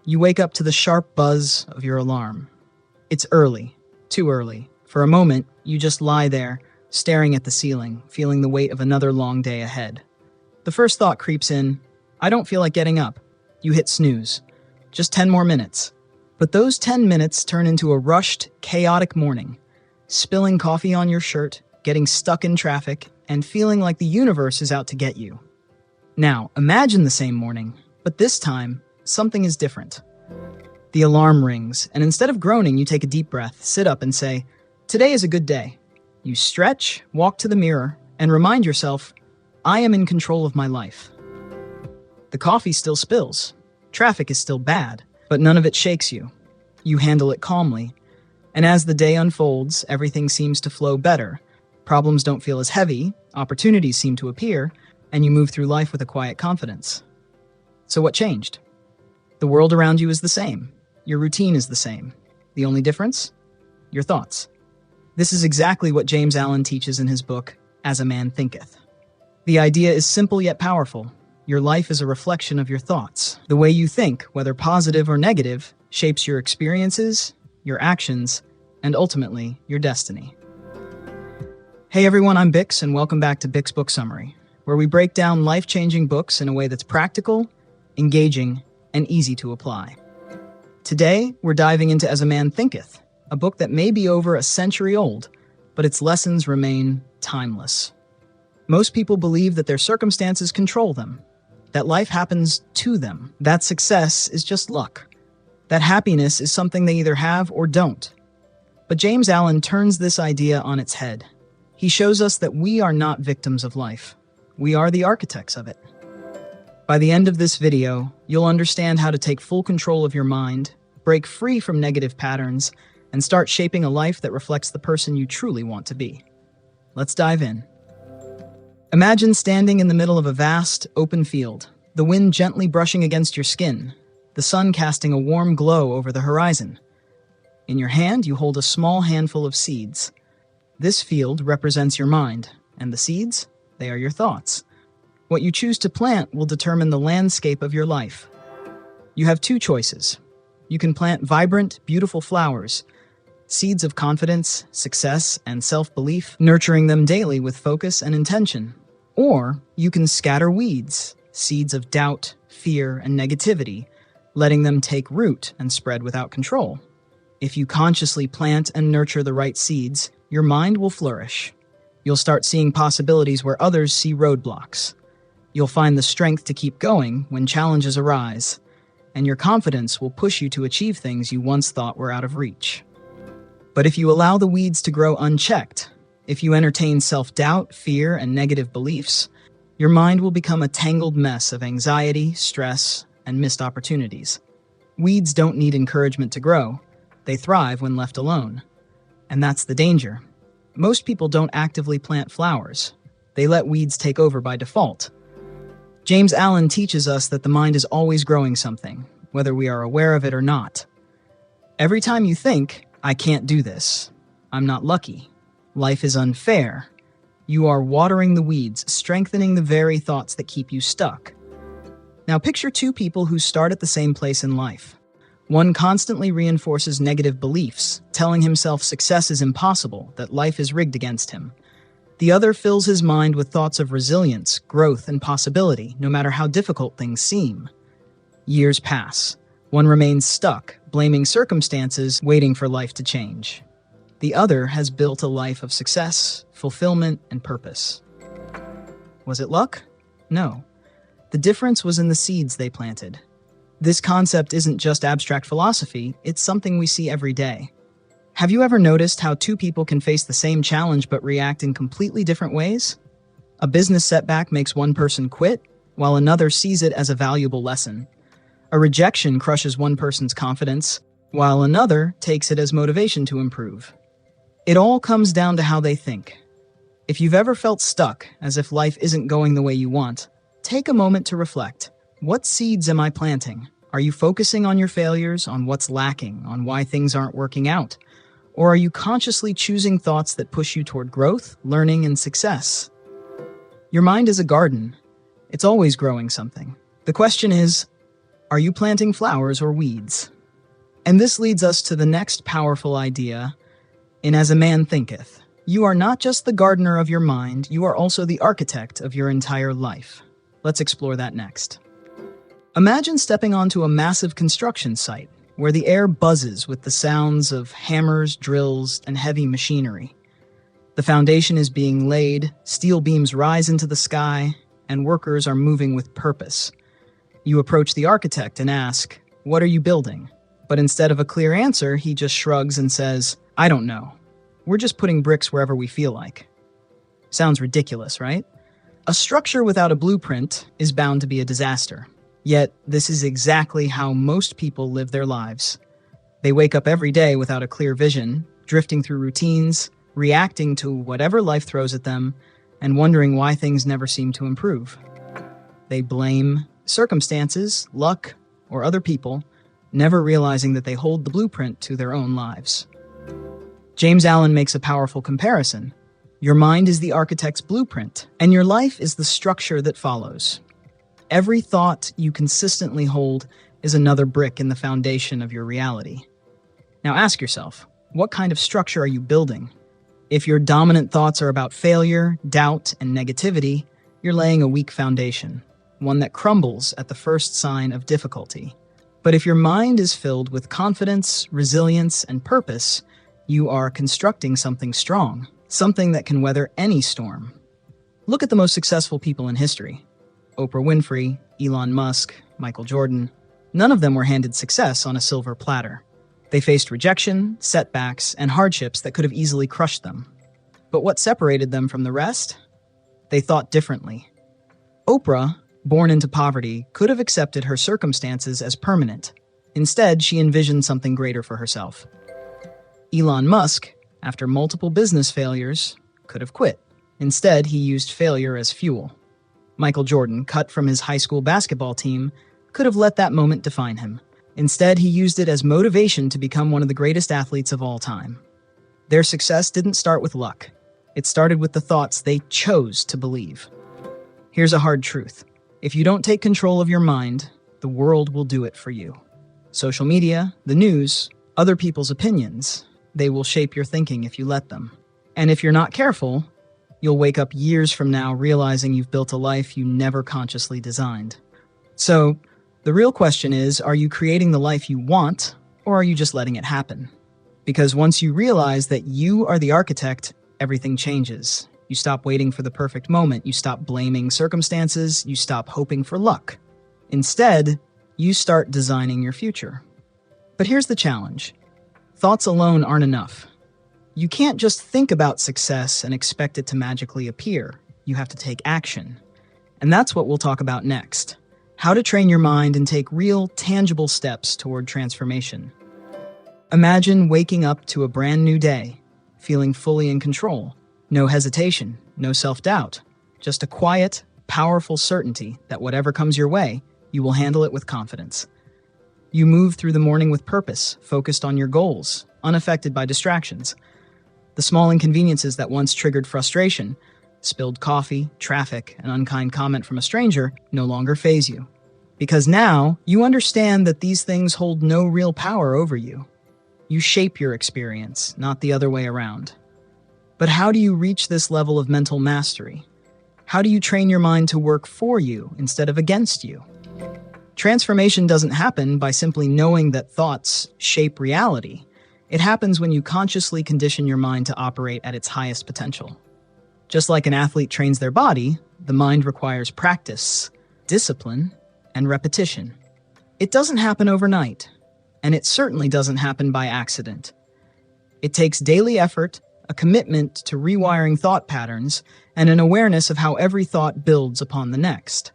You wake up to the sharp buzz of your alarm. It's early, too early. For a moment, you just lie there, staring at the ceiling, feeling the weight of another long day ahead. The first thought creeps in, I don't feel like getting up. You hit snooze. Just 10 more minutes. But those 10 minutes turn into a rushed, chaotic morning. Spilling coffee on your shirt, getting stuck in traffic, and feeling like the universe is out to get you. Now, imagine the same morning, but this time, something is different. The alarm rings, and instead of groaning, you take a deep breath, sit up, and say, today is a good day. You stretch, walk to the mirror, and remind yourself, I am in control of my life. The coffee still spills. Traffic is still bad, but none of it shakes you. You handle it calmly. And as the day unfolds, everything seems to flow better. Problems don't feel as heavy, opportunities seem to appear, and you move through life with a quiet confidence. So what changed? The world around you is the same. Your routine is the same. The only difference? Your thoughts. This is exactly what James Allen teaches in his book, As a Man Thinketh. The idea is simple yet powerful. Your life is a reflection of your thoughts. The way you think, whether positive or negative, shapes your experiences, your actions, and ultimately, your destiny. Hey everyone, I'm Bix, and welcome back to Bix Book Summary, where we break down life-changing books in a way that's practical, engaging, and easy to apply. Today, we're diving into As a Man Thinketh, a book that may be over a century old, but its lessons remain timeless. Most people believe that their circumstances control them, that life happens to them, that success is just luck, that happiness is something they either have or don't. But James Allen turns this idea on its head. He shows us that we are not victims of life. We are the architects of it. By the end of this video, you'll understand how to take full control of your mind, break free from negative patterns, and start shaping a life that reflects the person you truly want to be. Let's dive in. Imagine standing in the middle of a vast, open field, the wind gently brushing against your skin, the sun casting a warm glow over the horizon. In your hand, you hold a small handful of seeds. This field represents your mind, and the seeds, they are your thoughts. What you choose to plant will determine the landscape of your life. You have two choices. You can plant vibrant, beautiful flowers, seeds of confidence, success, and self-belief, nurturing them daily with focus and intention. Or you can scatter weeds, seeds of doubt, fear, and negativity, letting them take root and spread without control. If you consciously plant and nurture the right seeds, your mind will flourish. You'll start seeing possibilities where others see roadblocks. You'll find the strength to keep going when challenges arise, and your confidence will push you to achieve things you once thought were out of reach. But if you allow the weeds to grow unchecked, if you entertain self-doubt, fear, and negative beliefs, your mind will become a tangled mess of anxiety, stress, and missed opportunities. Weeds don't need encouragement to grow. They thrive when left alone. And that's the danger. Most people don't actively plant flowers. They let weeds take over by default. James Allen teaches us that the mind is always growing something, whether we are aware of it or not. Every time you think, I can't do this, I'm not lucky, life is unfair, you are watering the weeds, strengthening the very thoughts that keep you stuck. Now picture two people who start at the same place in life. One constantly reinforces negative beliefs, telling himself success is impossible, that life is rigged against him. The other fills his mind with thoughts of resilience, growth, and possibility, no matter how difficult things seem. Years pass. One remains stuck, blaming circumstances, waiting for life to change. The other has built a life of success, fulfillment, and purpose. Was it luck? No. The difference was in the seeds they planted. This concept isn't just abstract philosophy, it's something we see every day. Have you ever noticed how two people can face the same challenge but react in completely different ways? A business setback makes one person quit, while another sees it as a valuable lesson. A rejection crushes one person's confidence, while another takes it as motivation to improve. It all comes down to how they think. If you've ever felt stuck, as if life isn't going the way you want, take a moment to reflect. What seeds am I planting? Are you focusing on your failures, on what's lacking, on why things aren't working out? Or are you consciously choosing thoughts that push you toward growth, learning, and success? Your mind is a garden. It's always growing something. The question is, Are you planting flowers or weeds? And this leads us to the next powerful idea in As a Man Thinketh. You are not just the gardener of your mind, you are also the architect of your entire life. Let's explore that next. Imagine stepping onto a massive construction site where the air buzzes with the sounds of hammers, drills, and heavy machinery. The foundation is being laid, steel beams rise into the sky, and workers are moving with purpose. You approach the architect and ask, "What are you building?" But instead of a clear answer, he just shrugs and says, "I don't know. We're just putting bricks wherever we feel like." Sounds ridiculous, right? A structure without a blueprint is bound to be a disaster. Yet, this is exactly how most people live their lives. They wake up every day without a clear vision, drifting through routines, reacting to whatever life throws at them, and wondering why things never seem to improve. They blame circumstances, luck, or other people, never realizing that they hold the blueprint to their own lives. James Allen makes a powerful comparison. Your mind is the architect's blueprint, and your life is the structure that follows. Every thought you consistently hold is another brick in the foundation of your reality. Now ask yourself, what kind of structure are you building? If your dominant thoughts are about failure, doubt, and negativity, you're laying a weak foundation, one that crumbles at the first sign of difficulty. But if your mind is filled with confidence, resilience, and purpose, you are constructing something strong, something that can weather any storm. Look at the most successful people in history. Oprah Winfrey, Elon Musk, Michael Jordan. None of them were handed success on a silver platter. They faced rejection, setbacks, and hardships that could have easily crushed them. But what separated them from the rest? They thought differently. Oprah, born into poverty, could have accepted her circumstances as permanent. Instead, she envisioned something greater for herself. Elon Musk, after multiple business failures, could have quit. Instead, he used failure as fuel. Michael Jordan, cut from his high school basketball team, could have let that moment define him. Instead, he used it as motivation to become one of the greatest athletes of all time. Their success didn't start with luck. It started with the thoughts they chose to believe. Here's a hard truth. If you don't take control of your mind, the world will do it for you. Social media, the news, other people's opinions, they will shape your thinking if you let them. And if you're not careful, you'll wake up years from now realizing you've built a life you never consciously designed. So, the real question is, are you creating the life you want, or are you just letting it happen? Because once you realize that you are the architect, everything changes. You stop waiting for the perfect moment, you stop blaming circumstances, you stop hoping for luck. Instead, you start designing your future. But here's the challenge. Thoughts alone aren't enough. You can't just think about success and expect it to magically appear. You have to take action. And that's what we'll talk about next. How to train your mind and take real, tangible steps toward transformation. Imagine waking up to a brand new day, feeling fully in control. No hesitation, no self-doubt. Just a quiet, powerful certainty that whatever comes your way, you will handle it with confidence. You move through the morning with purpose, focused on your goals, unaffected by distractions. The small inconveniences that once triggered frustration, spilled coffee, traffic, an unkind comment from a stranger, no longer faze you. Because now, you understand that these things hold no real power over you. You shape your experience, not the other way around. But how do you reach this level of mental mastery? How do you train your mind to work for you instead of against you? Transformation doesn't happen by simply knowing that thoughts shape reality. It happens when you consciously condition your mind to operate at its highest potential. Just like an athlete trains their body, the mind requires practice, discipline, and repetition. It doesn't happen overnight, and it certainly doesn't happen by accident. It takes daily effort, a commitment to rewiring thought patterns, and an awareness of how every thought builds upon the next.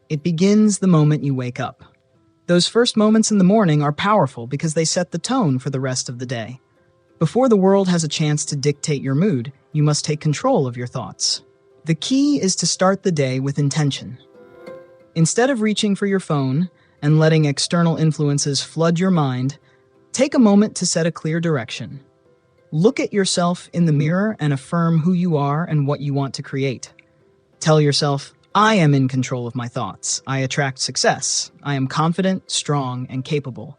It begins the moment you wake up. Those first moments in the morning are powerful because they set the tone for the rest of the day. Before the world has a chance to dictate your mood, you must take control of your thoughts. The key is to start the day with intention. Instead of reaching for your phone and letting external influences flood your mind, take a moment to set a clear direction. Look at yourself in the mirror and affirm who you are and what you want to create. Tell yourself, I am in control of my thoughts. I attract success. I am confident, strong, and capable.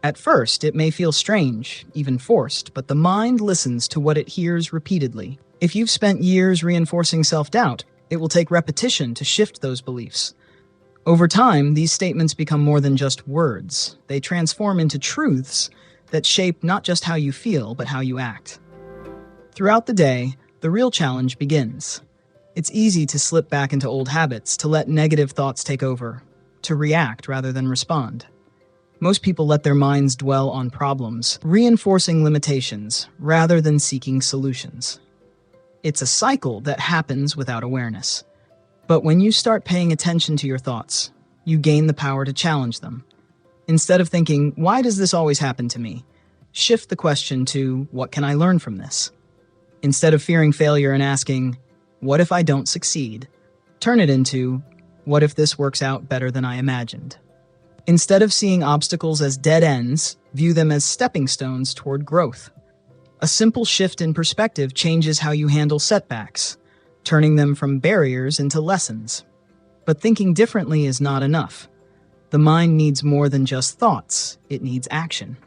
At first, it may feel strange, even forced, but the mind listens to what it hears repeatedly. If you've spent years reinforcing self-doubt, it will take repetition to shift those beliefs. Over time, these statements become more than just words. They transform into truths that shape not just how you feel, but how you act. Throughout the day, the real challenge begins. It's easy to slip back into old habits, to let negative thoughts take over, to react rather than respond. Most people let their minds dwell on problems, reinforcing limitations rather than seeking solutions. It's a cycle that happens without awareness. But when you start paying attention to your thoughts, you gain the power to challenge them. Instead of thinking, "Why does this always happen to me?" shift the question to, "What can I learn from this?" Instead of fearing failure and asking, "What if I don't succeed?" turn it into, "What if this works out better than I imagined?" Instead of seeing obstacles as dead ends, view them as stepping stones toward growth. A simple shift in perspective changes how you handle setbacks, turning them from barriers into lessons. But thinking differently is not enough. The mind needs more than just thoughts, it needs action.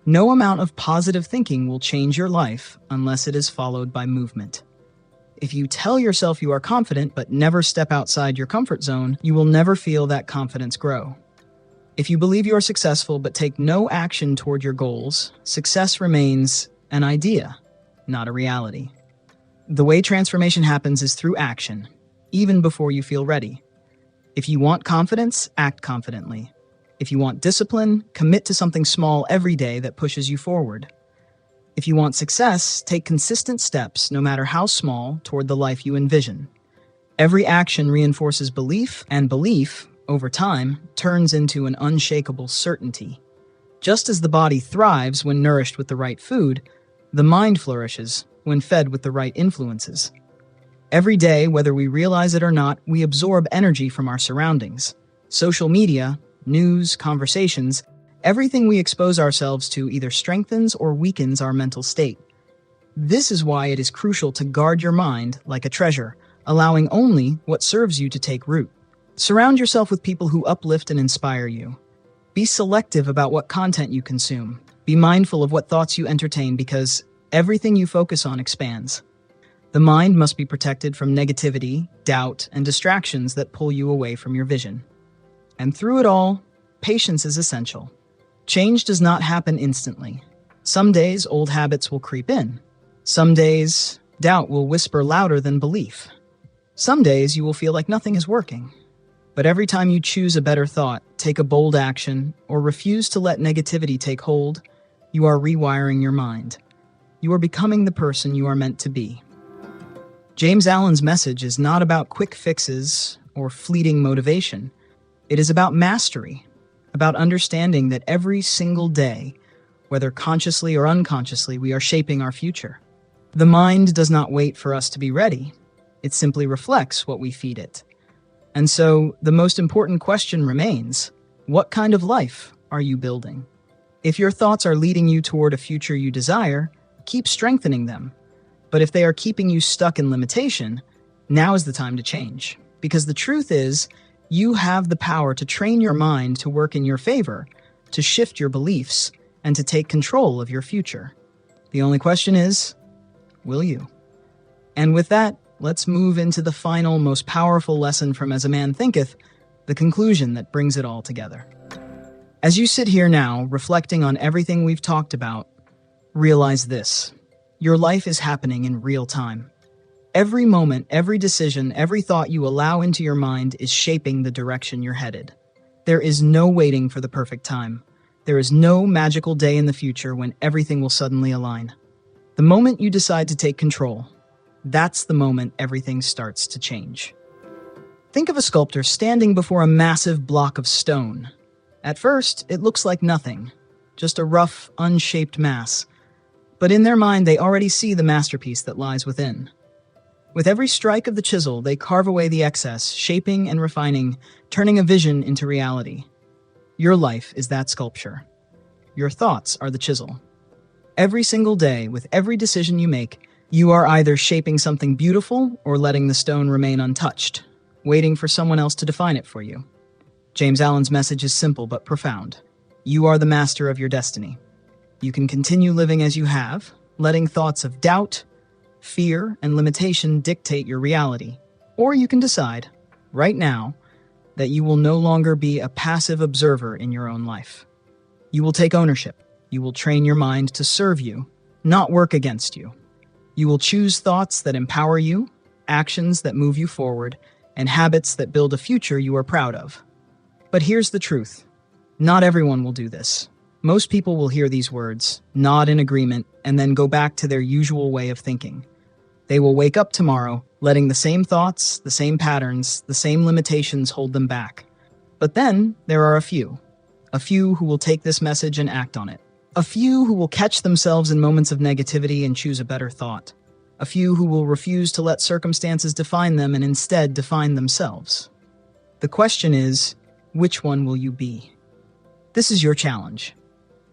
No amount of positive thinking will change your life unless it is followed by movement. If you tell yourself you are confident but never step outside your comfort zone, you will never feel that confidence grow. If you believe you are successful but take no action toward your goals, success remains an idea, not a reality. The way transformation happens is through action, even before you feel ready. If you want confidence, act confidently. If you want discipline, commit to something small every day that pushes you forward. If you want success, take consistent steps, no matter how small, toward the life you envision. Every action reinforces belief, and belief, over time, turns into an unshakable certainty. Just as the body thrives when nourished with the right food, the mind flourishes when fed with the right influences. Every day, whether we realize it or not, we absorb energy from our surroundings. Social media, news, conversations, everything we expose ourselves to either strengthens or weakens our mental state. This is why it is crucial to guard your mind like a treasure, allowing only what serves you to take root. Surround yourself with people who uplift and inspire you. Be selective about what content you consume. Be mindful of what thoughts you entertain, because everything you focus on expands. The mind must be protected from negativity, doubt, and distractions that pull you away from your vision. And through it all, patience is essential. Change does not happen instantly. Some days, old habits will creep in. Some days, doubt will whisper louder than belief. Some days, you will feel like nothing is working. But every time you choose a better thought, take a bold action, or refuse to let negativity take hold, you are rewiring your mind. You are becoming the person you are meant to be. James Allen's message is not about quick fixes or fleeting motivation. It is about mastery, about understanding that every single day, whether consciously or unconsciously, we are shaping our future. The mind does not wait for us to be ready. It simply reflects what we feed it. And so, the most important question remains, what kind of life are you building? If your thoughts are leading you toward a future you desire, keep strengthening them. But if they are keeping you stuck in limitation, now is the time to change. Because the truth is, you have the power to train your mind to work in your favor, to shift your beliefs, and to take control of your future. The only question is, will you? And with that, let's move into the final, most powerful lesson from As a Man Thinketh, the conclusion that brings it all together. As you sit here now, reflecting on everything we've talked about, realize this: your life is happening in real time. Every moment, every decision, every thought you allow into your mind is shaping the direction you're headed. There is no waiting for the perfect time. There is no magical day in the future when everything will suddenly align. The moment you decide to take control, that's the moment everything starts to change. Think of a sculptor standing before a massive block of stone. At first, it looks like nothing, just a rough, unshaped mass. But in their mind, they already see the masterpiece that lies within. With every strike of the chisel, they carve away the excess, shaping and refining, turning a vision into reality. Your life is that sculpture. Your thoughts are the chisel. Every single day, with every decision you make, you are either shaping something beautiful or letting the stone remain untouched. waiting for someone else to define it for you. James Allen's message is simple but profound. You are the master of your destiny. You can continue living as you have, letting thoughts of doubt, fear, and limitation dictate your reality. Or you can decide, right now, that you will no longer be a passive observer in your own life. You will take ownership. You will train your mind to serve you, not work against you. You will choose thoughts that empower you, actions that move you forward, and habits that build a future you are proud of. But here's the truth. Not everyone will do this. Most people will hear these words, nod in agreement, and then go back to their usual way of thinking. They will wake up tomorrow, letting the same thoughts, the same patterns, the same limitations hold them back. But then there are a few who will take this message and act on it. A few who will catch themselves in moments of negativity and choose a better thought. A few who will refuse to let circumstances define them and instead define themselves. The question is, which one will you be? This is your challenge.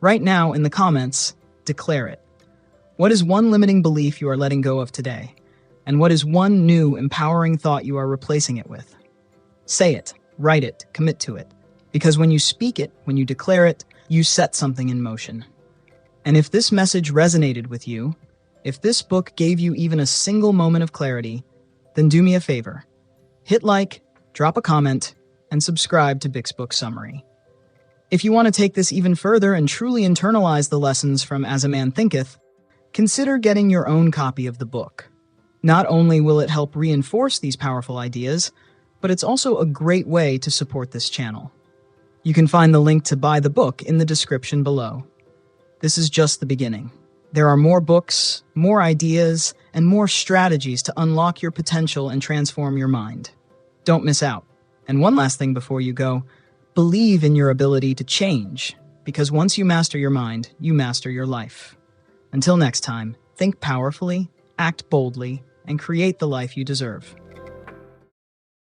Right now, in the comments, declare it. What is one limiting belief you are letting go of today? And what is one new, empowering thought you are replacing it with? Say it, write it, commit to it. Because when you speak it, when you declare it, you set something in motion. And if this message resonated with you, if this book gave you even a single moment of clarity, then do me a favor. Hit like, drop a comment, and subscribe to Bix Book Summary. If you want to take this even further and truly internalize the lessons from As a Man Thinketh, consider getting your own copy of the book. Not only will it help reinforce these powerful ideas, but it's also a great way to support this channel. You can find the link to buy the book in the description below. This is just the beginning. There are more books, more ideas, and more strategies to unlock your potential and transform your mind. Don't miss out. And one last thing before you go, believe in your ability to change, because once you master your mind, you master your life. Until next time, think powerfully, act boldly, and create the life you deserve.